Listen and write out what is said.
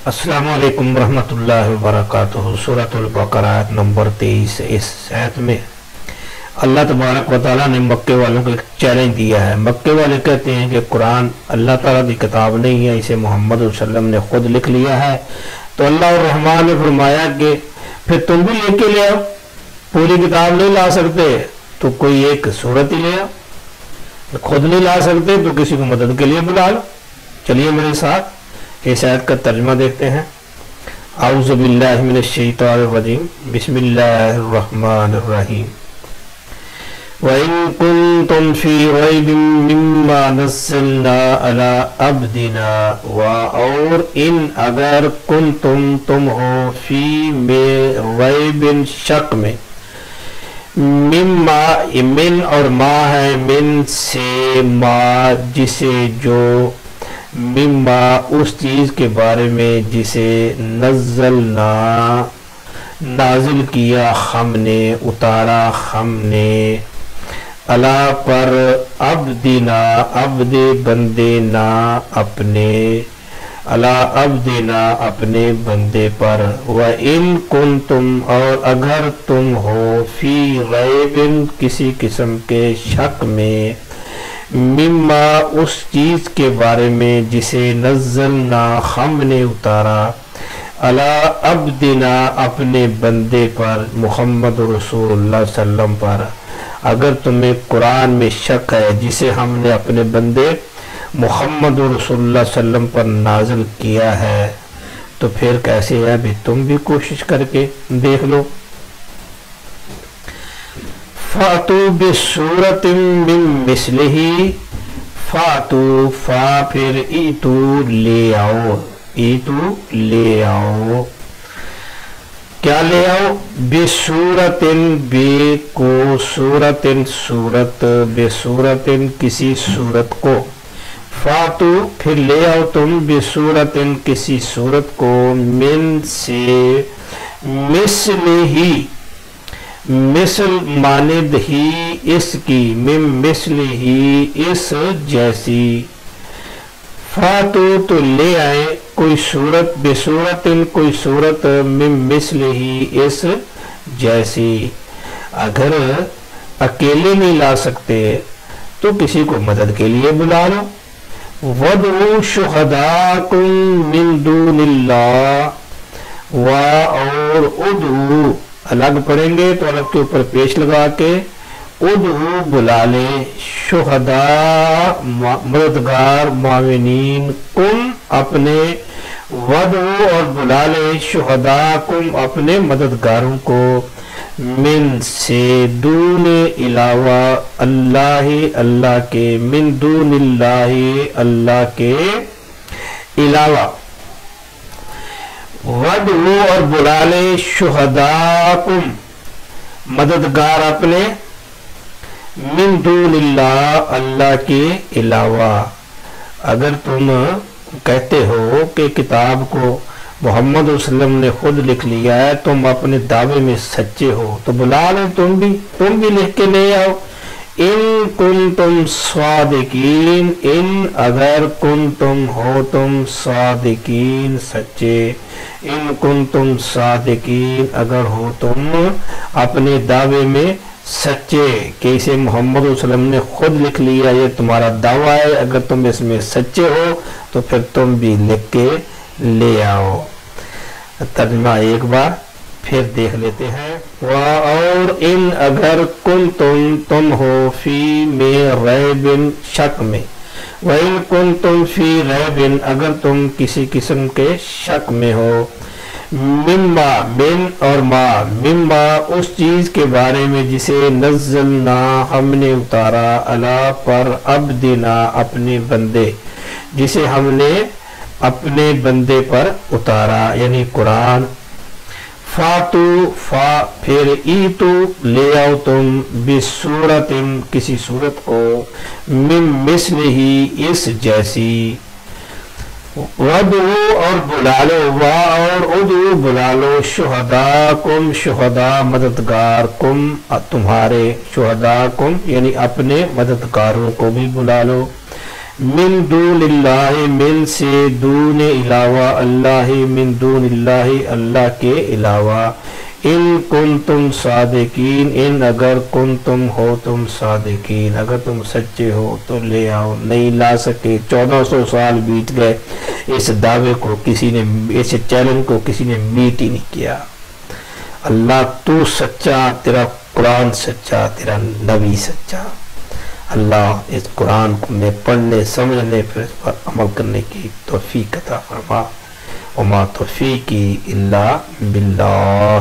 अस्सलाम वालेकुम रहमतुल्लाहि व बरकातुहू। सूरतुल बकरा आयत नंबर 23। इस आयत में अल्लाह तबारक व तआला ने मक्के वालों को एक चैलेंज दिया है। मक्के वाले कहते हैं कि कुरान अल्लाह ताला की किताब नहीं है, इसे मोहम्मद सल्लल्लाहु अलैहि वसल्लम ने खुद लिख लिया है। तो अल्लाह और रहमान ने फरमाया कि फिर तुम भी लेके ले आओ, पूरी किताब नहीं ला सकते तो कोई एक सूरत ही ले आओ, खुद नहीं ला सकते तो किसी को मदद के लिए बुला लो। चलिए मेरे साथ इस आयत का तर्जुमा देखते हैं। आऊज़ु बिल्लाहि मिनश शैतानिर रजीम, बिस्मिल्लाहिर रहमानिर रहीम। व इन कुंतुम फी रैबिम मिम्मा नज़्ज़लना अला अब्दिना, व और इन अगर तुम हो फी में रैबिन शक में, मिम्मा मिन और मा है, मिन से मा जिसे जो, मिम्मा उस चीज के बारे में जिसे नज़्ज़लना नाजिल किया हमने, उतारा हमने, अला पर, अब्दिना अब्दे बंदे ना अपने, अला अब्दिना अपने बंदे पर। व इन कुंतुम और अगर तुम हो फी रैबिन किसी किस्म के शक में, मिम्मा उस चीज के बारे में जिसे नज़्ज़लना हमने उतारा, अला अब्दिना अपने बंदे पर, मोहम्मद रसूलुल्लाह सल्लम पर। अगर तुम्हें कुरान में शक है जिसे हमने अपने बंदे मोहम्मद रसूलुल्लाह सल्लम पर नाजिल किया है तो फिर कैसे है भी, तुम भी कोशिश करके देख लो। फातू बिसूरतिम मिन मिस्लिही, फातू फा फिर ईतू ले आओ, ईतू ले आओ, क्या ले आओ, बेसूरतिन बे को, सूरतिन सूरत, बेसूरतिन किसी सूरत को, फातू फिर ले आओ तुम बेसूरतिन किसी सूरत को, मिन से मिस्लिही, मिसल मानिद ही इसकी, मिम मिसल ही इस जैसी, फातू तो ले आए कोई सूरत, बेसूरतिन कोई सूरत, मिम मिसल ही इस जैसी। अगर अकेले नहीं ला सकते तो किसी को मदद के लिए बुला लो। वदउ शुहदाकुम मिन दूनिल्लाह, व और उदउ अलग पढ़ेंगे तो अलग के ऊपर पेश लगा के, उदउ बुला ले, शुहदा मददगार, माविनीन कुम अपने, वदउ और बुला ले, शुहदा कुम अपने मददगारों को, मिन से दूने इलावा, अल्लाह अल्लाह के, मिन दूनिल्लाही अल्लाह के इलावा, वदउ और बुला ले, शुहदाकुम मददगार अपने, मिन दूनिल्लाह अल्लाह के अलावा। अगर तुम कहते हो कि किताब को मोहम्मद वसल्लम ने खुद लिख लिया है, तुम अपने दावे में सच्चे हो तो बुला लो, तुम भी लिख के ले आओ। इन कुंतुम सादिकीन, इन अगर कुंतुम हो तुम सादिकीन सच्चे, इन कुंतुम सादिकीन अगर हो तुम अपने दावे में सच्चे कि इसे मोहम्मद वसल्लम ने खुद लिख लिया, ये तुम्हारा दावा है, अगर तुम इसमें सच्चे हो तो फिर तुम भी लिख के ले आओ। तर्जुमा एक बार फिर देख लेते हैं। वाह और इन अगर तुम हो फी में रैबिन शक में, व इन तुम फी रैबिन अगर तुम किसी किस्म के शक में हो, मिम्मा बिन और मा, मिम्मा उस चीज के बारे में जिसे नज़्ज़लना हमने उतारा, अला पर, अब्दिना अपने बंदे, जिसे हमने अपने बंदे पर उतारा यानी कुरान। फातू फा फिर ईतू ले आओ तुम, बिसूरतिन किसी सूरत को, मिम मिस्लिही इस जैसी, वदउ और बुला लो, वाह और उदउ बुला लो, शुहदा कुम शुहदा मददगार, कुम तुम्हारे, शुहदा कुम यानी अपने मददगारों को भी बुला लो, من دون اللہ من سے دون علاوہ اللہ من دون اللہ اللہ کے علاوہ ان کنتم صادقین ان اگر کنتم ہو تم صادقین اگر تم سچے ہو تو لے آؤ. نہیں لا سکے. 1400 سال بیت گئے اس دعوے کو کسی نے اس چیلنج کو کسی نے میٹ ہی نہیں کیا. اللہ تو سچا تیرا قرآن سچا تیرا نبی سچا. اللہ اس قرآن کو میں پڑھنے سمجھنے پھر اس پر عمل کرنے کی توفیق عطا فرما. وما توفیقی الا باللہ.